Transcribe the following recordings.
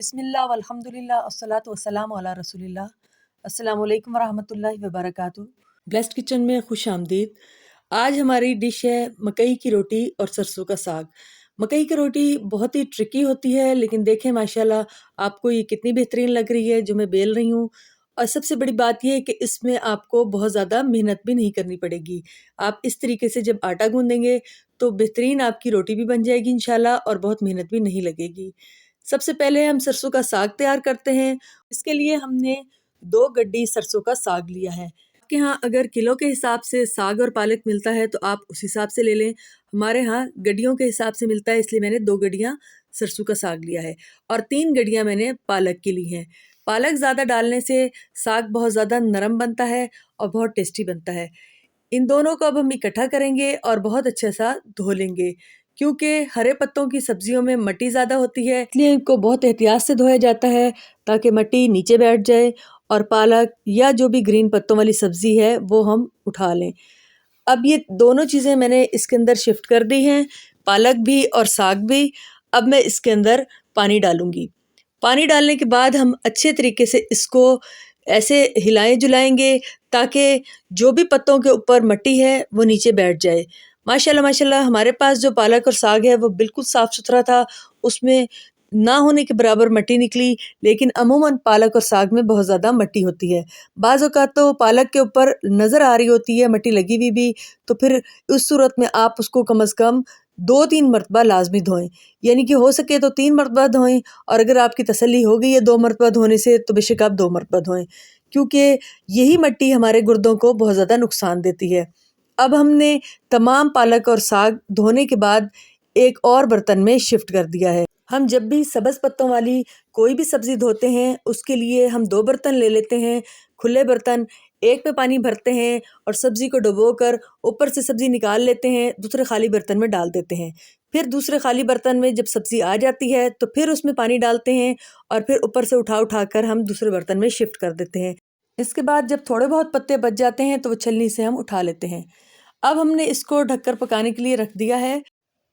बिस्मिल्लाह वल्हम्दुलिल्लाह अस्सलातु वस्सलामु अला रसूलिल्लाह। अस्सलामु अलैकुम वरहमतुल्लाहि वबरकातुहू। ब्लेस्ड किचन में खुश आमदीद। आज हमारी डिश है मकई की रोटी और सरसों का साग। मकई की रोटी बहुत ही ट्रिकी होती है, लेकिन देखें माशाल्लाह आपको ये कितनी बेहतरीन लग रही है जो मैं बेल रही हूँ। और सबसे बड़ी बात ये है कि इसमें आपको बहुत ज़्यादा मेहनत भी नहीं करनी पड़ेगी। आप इस तरीके से जब आटा गूँदेंगे तो बेहतरीन आपकी रोटी भी बन जाएगी इंशाल्लाह, और बहुत मेहनत भी नहीं लगेगी। सबसे पहले हम सरसों का साग तैयार करते हैं। इसके लिए हमने 2 गड्डी सरसों का साग लिया है। आपके यहाँ अगर किलो के हिसाब से साग और पालक मिलता है तो आप उस हिसाब से ले लें। हमारे यहाँ गड्डियों के हिसाब से मिलता है, इसलिए मैंने 2 गड्डियाँ सरसों का साग लिया है और 3 गड्डियाँ मैंने पालक की ली हैं। पालक ज़्यादा डालने से साग बहुत ज़्यादा नरम बनता है और बहुत टेस्टी बनता है। इन दोनों को अब हम इकट्ठा करेंगे और बहुत अच्छे सा धो लेंगे, क्योंकि हरे पत्तों की सब्जियों में मट्टी ज़्यादा होती है, इसलिए इनको बहुत एहतियात से धोया जाता है ताकि मट्टी नीचे बैठ जाए और पालक या जो भी ग्रीन पत्तों वाली सब्ज़ी है वो हम उठा लें। अब ये दोनों चीज़ें मैंने इसके अंदर शिफ्ट कर दी हैं, पालक भी और साग भी। अब मैं इसके अंदर पानी डालूँगी। पानी डालने के बाद हम अच्छे तरीके से इसको ऐसे हिलाएं-जुलाएंगे ताकि जो भी पत्तों के ऊपर मट्टी है वो नीचे बैठ जाए। माशाल्लाह माशाल्लाह हमारे पास जो पालक और साग है वो बिल्कुल साफ़-सुथरा था, उसमें ना होने के बराबर मट्टी निकली, लेकिन अमूमन पालक और साग में बहुत ज़्यादा मट्टी होती है। बाज़ औक़ात तो पालक के ऊपर नज़र आ रही होती है मट्टी लगी हुई भी, तो फिर उस सूरत में आप उसको कम से कम 2-3 मरतबा लाज़मी धोएँ। यानी कि हो सके तो 3 मरतबा धोएँ, और अगर आपकी तसल्ली हो गई है 2 मरतबा धोने से तो बेशक आप 2 मरतबा धोएँ, क्योंकि यही मट्टी हमारे गुर्दों को बहुत ज़्यादा नुकसान देती है। अब हमने तमाम पालक और साग धोने के बाद एक और बर्तन में शिफ्ट कर दिया है। हम जब भी सब्ज़ पत्तों वाली कोई भी सब्ज़ी धोते हैं उसके लिए हम 2 बर्तन ले लेते हैं, खुले बर्तन। एक में पानी भरते हैं और सब्ज़ी को डुबोकर ऊपर से सब्ज़ी निकाल लेते हैं, दूसरे खाली बर्तन में डाल देते हैं। फिर दूसरे खाली बर्तन में जब सब्ज़ी आ जाती है तो फिर उसमें पानी डालते हैं और फिर ऊपर से उठा कर हम दूसरे बर्तन में शिफ्ट कर देते हैं। इसके बाद जब थोड़े बहुत पत्ते बच जाते हैं तो वो छलनी से हम उठा लेते हैं। अब हमने इसको ढककर पकाने के लिए रख दिया है।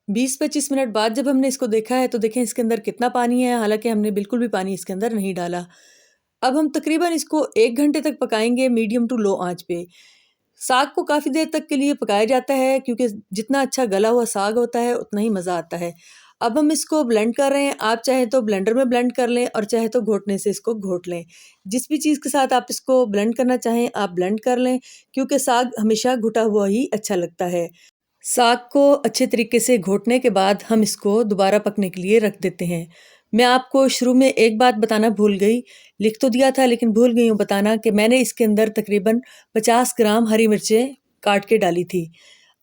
20-25 मिनट बाद जब हमने इसको देखा है तो देखें इसके अंदर कितना पानी है, हालांकि हमने बिल्कुल भी पानी इसके अंदर नहीं डाला। अब हम तकरीबन इसको 1 घंटे तक पकाएंगे मीडियम टू लो आंच पे। साग को काफ़ी देर तक के लिए पकाया जाता है, क्योंकि जितना अच्छा गला हुआ साग होता है उतना ही मज़ा आता है। अब हम इसको ब्लेंड कर रहे हैं। आप चाहें तो ब्लेंडर में ब्लेंड कर लें और चाहे तो घोटने से इसको घोट लें। जिस भी चीज़ के साथ आप इसको ब्लेंड करना चाहें आप ब्लेंड कर लें, क्योंकि साग हमेशा घुटा हुआ ही अच्छा लगता है। साग को अच्छे तरीके से घोटने के बाद हम इसको दोबारा पकने के लिए रख देते हैं। मैं आपको शुरू में एक बात बताना भूल गई, लिख तो दिया था लेकिन भूल गई हूँ बताना कि मैंने इसके अंदर तकरीबन 50 ग्राम हरी मिर्चें काट के डाली थी।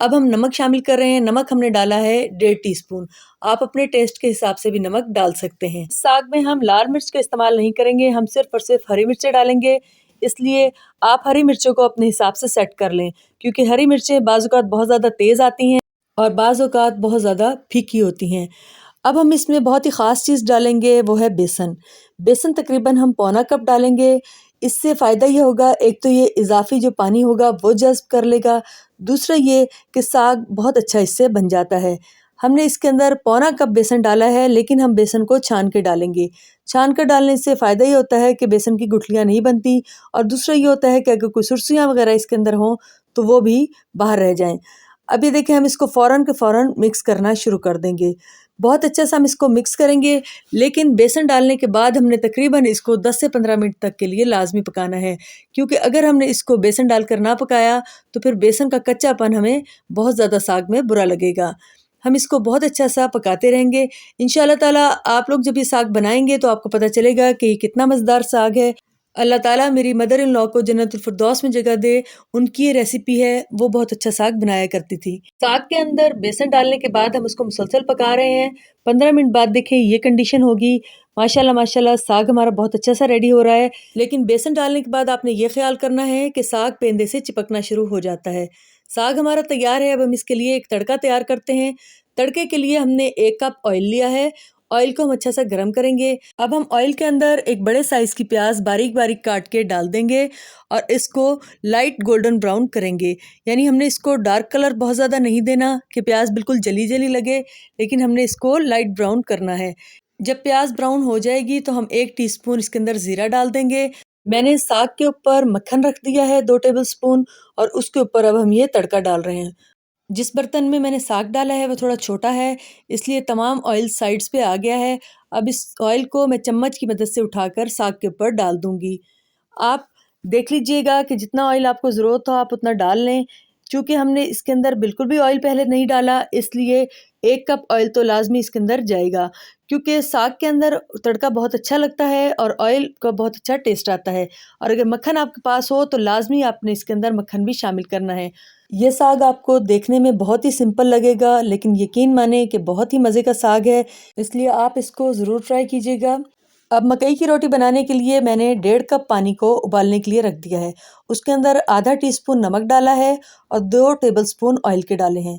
अब हम नमक शामिल कर रहे हैं। नमक हमने डाला है 1.5 टीस्पून। आप अपने टेस्ट के हिसाब से भी नमक डाल सकते हैं। साग में हम लाल मिर्च का इस्तेमाल नहीं करेंगे, हम सिर्फ और सिर्फ हरी मिर्चें डालेंगे, इसलिए आप हरी मिर्चों को अपने हिसाब से सेट कर लें, क्योंकि हरी मिर्चें बाज़ औक़ात बहुत ज़्यादा तेज़ आती हैं और बाज़ औक़ात बहुत ज़्यादा फीकी होती हैं। अब हम इसमें बहुत ही ख़ास चीज़ डालेंगे, वो है बेसन। बेसन तकरीबन हम पौना कप डालेंगे। इससे फ़ायदा ये होगा, एक तो ये इज़ाफ़ी जो पानी होगा वो जज़्ब कर लेगा, दूसरा ये कि साग बहुत अच्छा इससे बन जाता है। हमने इसके अंदर पौना कप बेसन डाला है, लेकिन हम बेसन को छान के डालेंगे। छान कर डालने से फ़ायदा ये होता है कि बेसन की गुठलियाँ नहीं बनती, और दूसरा ये होता है कि अगर कोई सुर्सियाँ वगैरह इसके अंदर हों तो वो भी बाहर रह जाएँ। अब ये देखें हम इसको फ़ौरन के फ़ौरन मिक्स करना शुरू कर देंगे। बहुत अच्छे से हम इसको मिक्स करेंगे, लेकिन बेसन डालने के बाद हमने तकरीबन इसको 10 से 15 मिनट तक के लिए लाज़मी पकाना है, क्योंकि अगर हमने इसको बेसन डालकर ना पकाया तो फिर बेसन का कच्चापन हमें बहुत ज़्यादा साग में बुरा लगेगा। हम इसको बहुत अच्छा सा पकाते रहेंगे। इंशाअल्लाह ताला आप लोग जब ये साग बनाएंगे तो आपको पता चलेगा कि ये कितना मज़ेदार साग है। अल्लाह ताला मेरी मदर इन लॉ को जन्नतुल फिरदौस में जगह दे। उनकी ये रेसिपी है, वो बहुत अच्छा साग बनाया करती थी। साग के अंदर बेसन डालने के बाद हम उसको मुसलसल पका रहे हैं। 15 मिनट बाद देखें ये कंडीशन होगी। माशाल्लाह माशाल्लाह साग हमारा बहुत अच्छा सा रेडी हो रहा है। लेकिन बेसन डालने के बाद आपने ये ख्याल करना है कि साग पेंदे से चिपकना शुरू हो जाता है। साग हमारा तैयार है। अब हम इसके लिए एक तड़का तैयार करते हैं। तड़के के लिए हमने 1 कप ऑयल लिया है। ऑयल को हम अच्छा सा गर्म करेंगे। अब हम ऑयल के अंदर एक बड़े साइज़ की प्याज बारीक बारीक काट के डाल देंगे और इसको लाइट गोल्डन ब्राउन करेंगे। यानी हमने इसको डार्क कलर बहुत ज़्यादा नहीं देना कि प्याज बिल्कुल जली जली लगे, लेकिन हमने इसको लाइट ब्राउन करना है। जब प्याज ब्राउन हो जाएगी तो हम 1 टीस्पून इसके अंदर ज़ीरा डाल देंगे। मैंने साग के ऊपर मक्खन रख दिया है 2 टेबलस्पून और उसके ऊपर अब हम ये तड़का डाल रहे हैं। जिस बर्तन में मैंने साग डाला है वो थोड़ा छोटा है, इसलिए तमाम ऑयल साइड्स पे आ गया है। अब इस ऑयल को मैं चम्मच की मदद से उठाकर साग के ऊपर डाल दूँगी। आप देख लीजिएगा कि जितना ऑयल आपको ज़रूरत हो आप उतना डाल लें। चूँकि हमने इसके अंदर बिल्कुल भी ऑयल पहले नहीं डाला, इसलिए 1 कप ऑयल तो लाज़मी इसके अंदर जाएगा। क्योंकि साग के अंदर तड़का बहुत अच्छा लगता है और ऑयल का बहुत अच्छा टेस्ट आता है। और अगर मक्खन आपके पास हो तो लाज़मी आपने इसके अंदर मक्खन भी शामिल करना है। ये साग आपको देखने में बहुत ही सिंपल लगेगा, लेकिन यकीन माने कि बहुत ही मज़े का साग है, इसलिए आप इसको ज़रूर ट्राई कीजिएगा। अब मकई की रोटी बनाने के लिए मैंने 1.5 कप पानी को उबालने के लिए रख दिया है। उसके अंदर आधा टीस्पून नमक डाला है और 2 टेबलस्पून ऑयल के डाले हैं।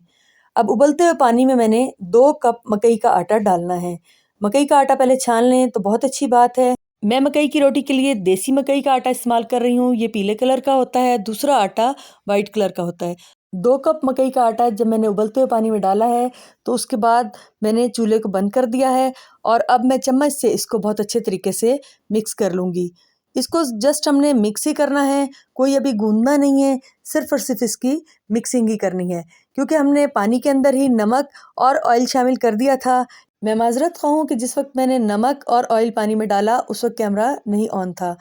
अब उबलते हुए पानी में मैंने 2 कप मकई का आटा डालना है। मकई का आटा पहले छान लें तो बहुत अच्छी बात है। मैं मकई की रोटी के लिए देसी मकई का आटा इस्तेमाल कर रही हूँ। ये पीले कलर का होता है, दूसरा आटा वाइट कलर का होता है। 2 कप मकई का आटा जब मैंने उबलते हुए पानी में डाला है तो उसके बाद मैंने चूल्हे को बंद कर दिया है और अब मैं चम्मच से इसको बहुत अच्छे तरीके से मिक्स कर लूँगी। इसको जस्ट हमने मिक्स ही करना है, कोई अभी गूँदना नहीं है, सिर्फ़ और सिर्फ़ इसकी मिक्सिंग ही करनी है। क्योंकि हमने पानी के अंदर ही नमक और ऑयल शामिल कर दिया था। मैं माज़रत ख़्वाह हूँ कि जिस वक़्त मैंने नमक और ऑयल पानी में डाला उस वक़्त कैमरा नहीं ऑन था।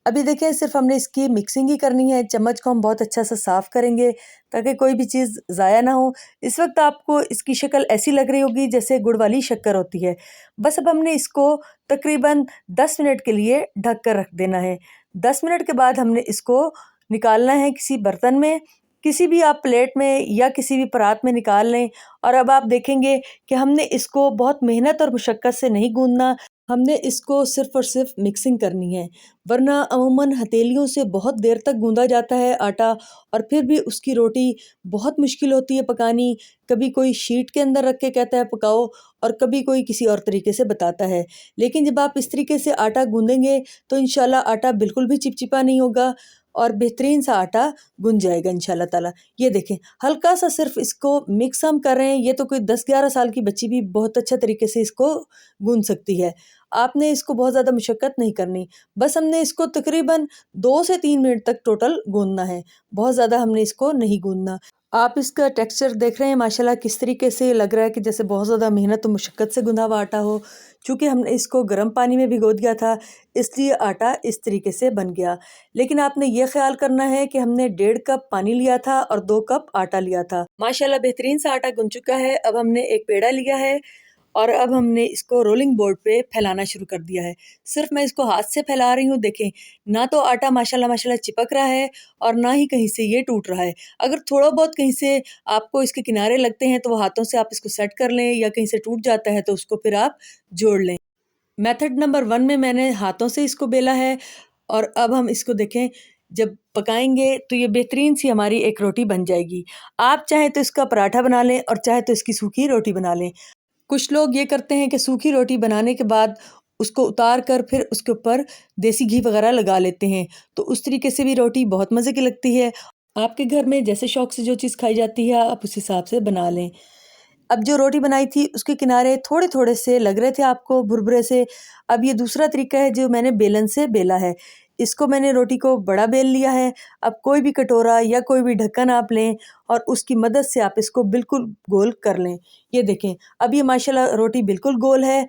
अभी देखें सिर्फ़ हमने इसकी मिक्सिंग ही करनी है, चम्मच को हम बहुत अच्छा सा साफ़ करेंगे ताकि कोई भी चीज़ ज़ाया ना हो। इस वक़्त आपको इसकी शक्ल ऐसी लग रही होगी जैसे गुड़ वाली शक्कर होती है। बस अब हमने इसको तकरीबन 10 मिनट के लिए ढक कर रख देना है। 10 मिनट के बाद हमने इसको निकालना है किसी बर्तन में, किसी भी आप प्लेट में या किसी भी परात में निकाल लें। और अब आप देखेंगे कि हमने इसको बहुत मेहनत और मुशक्क़त से नहीं गूँदना, हमने इसको सिर्फ़ और सिर्फ़ मिक्सिंग करनी है। वरना अमूमन हथेलियों से बहुत देर तक गूँधा जाता है आटा और फिर भी उसकी रोटी बहुत मुश्किल होती है पकानी। कभी कोई शीट के अंदर रख के कहता है पकाओ और कभी कोई किसी और तरीके से बताता है। लेकिन जब आप इस तरीके से आटा गूँधेंगे तो इंशाल्लाह आटा बिल्कुल भी चिपचिपा नहीं होगा और बेहतरीन सा आटा गुन जाएगा इंशाल्लाह ताला। ये देखें, हल्का सा सिर्फ इसको मिक्स हम कर रहे हैं, ये तो कोई 10-11 साल की बच्ची भी बहुत अच्छा तरीके से इसको गूँध सकती है। आपने इसको बहुत ज़्यादा मशक्क़त नहीं करनी, बस हमने इसको तकरीबन 2 से 3 मिनट तक टोटल गूँधना है, बहुत ज़्यादा हमने इसको नहीं गूँधना। आप इसका टेक्सचर देख रहे हैं माशाल्लाह किस तरीके से लग रहा है कि जैसे बहुत ज़्यादा मेहनत और मुशक्क़त से गूँधा हुआ आटा हो। चूँकि हमने इसको गर्म पानी में भिगो दिया था, इसलिए आटा इस तरीके से बन गया। लेकिन आपने ये ख़्याल करना है कि हमने 1.5 कप पानी लिया था और 2 कप आटा लिया था। माशाल्लाह बेहतरीन सा आटा गुन चुका है। अब हमने एक पेड़ा लिया है और अब हमने इसको रोलिंग बोर्ड पे फैलाना शुरू कर दिया है। सिर्फ़ मैं इसको हाथ से फैला रही हूँ, देखें, ना तो आटा माशाल्लाह माशाल्लाह चिपक रहा है और ना ही कहीं से ये टूट रहा है। अगर थोड़ा बहुत कहीं से आपको इसके किनारे लगते हैं तो वो हाथों से आप इसको सेट कर लें, या कहीं से टूट जाता है तो उसको फिर आप जोड़ लें। मेथड नंबर 1 में मैंने हाथों से इसको बेला है और अब हम इसको देखें, जब पकाएँगे तो ये बेहतरीन सी हमारी एक रोटी बन जाएगी। आप चाहें तो इसका पराठा बना लें और चाहे तो इसकी सूखी रोटी बना लें। कुछ लोग ये करते हैं कि सूखी रोटी बनाने के बाद उसको उतार कर फिर उसके ऊपर देसी घी वगैरह लगा लेते हैं, तो उस तरीके से भी रोटी बहुत मज़े की लगती है। आपके घर में जैसे शौक से जो चीज़ खाई जाती है आप उस हिसाब से बना लें। अब जो रोटी बनाई थी उसके किनारे थोड़े-थोड़े से लग रहे थे आपको भुरभुरे से। अब ये दूसरा तरीका है जो मैंने बेलन से बेला है। इसको मैंने रोटी को बड़ा बेल लिया है। अब कोई भी कटोरा या कोई भी ढक्कन आप लें और उसकी मदद से आप इसको बिल्कुल गोल कर लें। ये देखें, अब ये माशाल्लाह रोटी बिल्कुल गोल है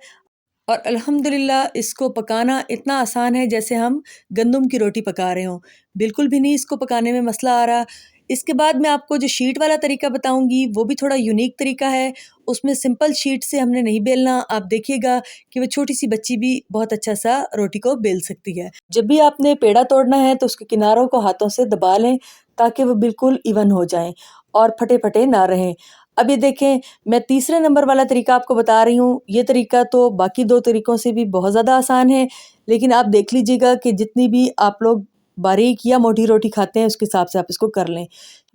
और अल्हम्दुलिल्लाह इसको पकाना इतना आसान है जैसे हम गंदम की रोटी पका रहे हों। बिल्कुल भी नहीं इसको पकाने में मसला आ रहा। इसके बाद मैं आपको जो शीट वाला तरीका बताऊंगी वो भी थोड़ा यूनिक तरीका है। उसमें सिंपल शीट से हमने नहीं बेलना। आप देखिएगा कि वो छोटी सी बच्ची भी बहुत अच्छा सा रोटी को बेल सकती है। जब भी आपने पेड़ा तोड़ना है तो उसके किनारों को हाथों से दबा लें ताकि वो बिल्कुल इवन हो जाएं और फटे-फटे ना रहें। अब ये देखें, मैं तीसरे नंबर वाला तरीका आपको बता रही हूँ। ये तरीका तो बाकी 2 तरीकों से भी बहुत ज़्यादा आसान है, लेकिन आप देख लीजिएगा कि जितनी भी आप लोग बारीक या मोटी रोटी खाते हैं उसके हिसाब से आप इसको कर लें।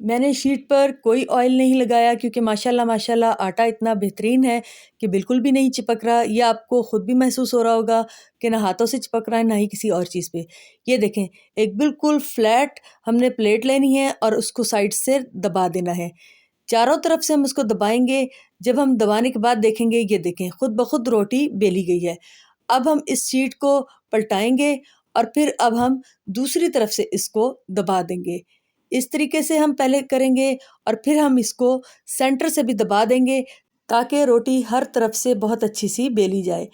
मैंने शीट पर कोई ऑयल नहीं लगाया क्योंकि माशाल्लाह माशाल्लाह आटा इतना बेहतरीन है कि बिल्कुल भी नहीं चिपक रहा। ये आपको ख़ुद भी महसूस हो रहा होगा कि ना हाथों से चिपक रहा है ना ही किसी और चीज़ पे। ये देखें, एक बिल्कुल फ्लैट हमने प्लेट लेनी है और उसको साइड से दबा देना है। चारों तरफ से हम उसको दबाएंगे। जब हम दबाने के बाद देखेंगे, ये देखें खुद ब खुद रोटी बेली गई है। अब हम इस शीट को पलटाएंगे और फिर अब हम दूसरी तरफ से इसको दबा देंगे। इस तरीके से हम पहले करेंगे और फिर हम इसको सेंटर से भी दबा देंगे ताकि रोटी हर तरफ से बहुत अच्छी सी बेली जाए।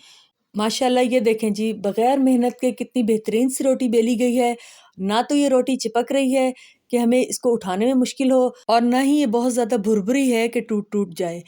माशाल्लाह ये देखें जी, बग़ैर मेहनत के कितनी बेहतरीन सी रोटी बेली गई है। ना तो ये रोटी चिपक रही है कि हमें इसको उठाने में मुश्किल हो, और ना ही ये बहुत ज़्यादा भुरभुरी है कि टूट जाए।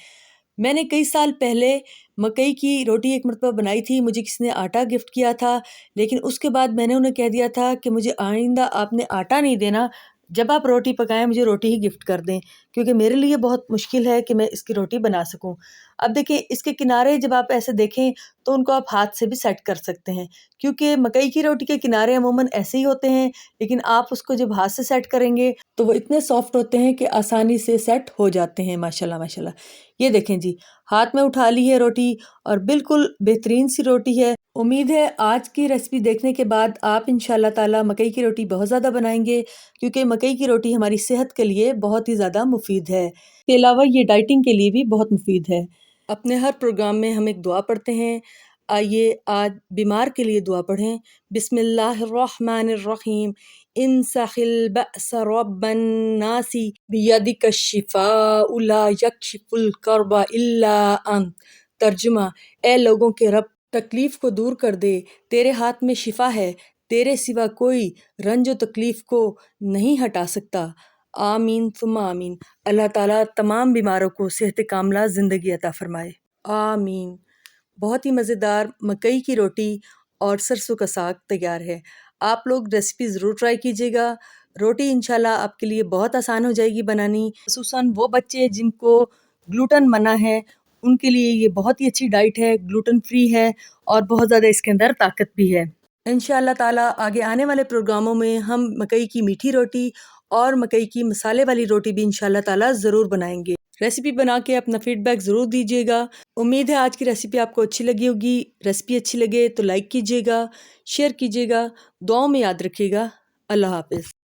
मैंने कई साल पहले मकई की रोटी एक मरतबा बनाई थी, मुझे किसी ने आटा गिफ्ट किया था, लेकिन उसके बाद मैंने उन्हें कह दिया था कि मुझे आइंदा आपने आटा नहीं देना, जब आप रोटी पकाएं मुझे रोटी ही गिफ्ट कर दें, क्योंकि मेरे लिए बहुत मुश्किल है कि मैं इसकी रोटी बना सकूं। अब देखिए, इसके किनारे जब आप ऐसे देखें तो उनको आप हाथ से भी सेट कर सकते हैं, क्योंकि मकई की रोटी के किनारे अमूमन ऐसे ही होते हैं, लेकिन आप उसको जब हाथ से सेट करेंगे तो वो इतने सॉफ्ट होते हैं कि आसानी से सेट हो जाते हैं। माशाल्लाह माशाल्लाह। ये देखें जी, हाथ में उठा ली है रोटी और बिल्कुल बेहतरीन सी रोटी है। उम्मीद है आज की रेसिपी देखने के बाद आप इंशाल्लाह ताला मकई की रोटी बहुत ज़्यादा बनाएंगे, क्योंकि मकई की रोटी हमारी सेहत के लिए बहुत ही ज़्यादा मुफीद है। इसके अलावा ये डाइटिंग के लिए भी बहुत मुफीद है। अपने हर प्रोग्राम में हम एक दुआ पढ़ते हैं। आइए आज बीमार के लिए दुआ पढ़ें। बिस्मिल्लाहिर्रहमानिर्रहीम। इंसखिल बअस रब्बन नासी बियदिक शिफाउ ला यकशिफुल कर्बा इल्ला अंत। तर्जुमा, ए लोगों के रब, तकलीफ को दूर कर दे, तेरे हाथ में शिफा है, तेरे सिवा कोई रंज व तकलीफ को नहीं हटा सकता। आमीन सुम्मा आमीन। अल्लाह ताला तमाम बीमारों को सेहत कामला ज़िंदगी अता फरमाए। आमीन। बहुत ही मज़ेदार मकई की रोटी और सरसों का साग तैयार है। आप लोग रेसिपी ज़रूर ट्राई कीजिएगा। रोटी इंशाल्लाह आपके लिए बहुत आसान हो जाएगी बनानी। ख़ुसूसन वो बच्चे जिनको ग्लूटन मना है, उनके लिए ये बहुत ही अच्छी डाइट है, ग्लूटन फ्री है और बहुत ज़्यादा इसके अंदर ताकत भी है। इंशाल्लाह ताला आगे आने वाले प्रोग्रामों में हम मकई की मीठी रोटी और मकई की मसाले वाली रोटी भी इंशाल्लाह ताला ज़रूर बनाएंगे। रेसिपी बना के अपना फीडबैक ज़रूर दीजिएगा। उम्मीद है आज की रेसिपी आपको अच्छी लगी होगी। रेसिपी अच्छी लगे तो लाइक कीजिएगा, शेयर कीजिएगा, दुआओं में याद रखिएगा। अल्लाह हाफ़िज़।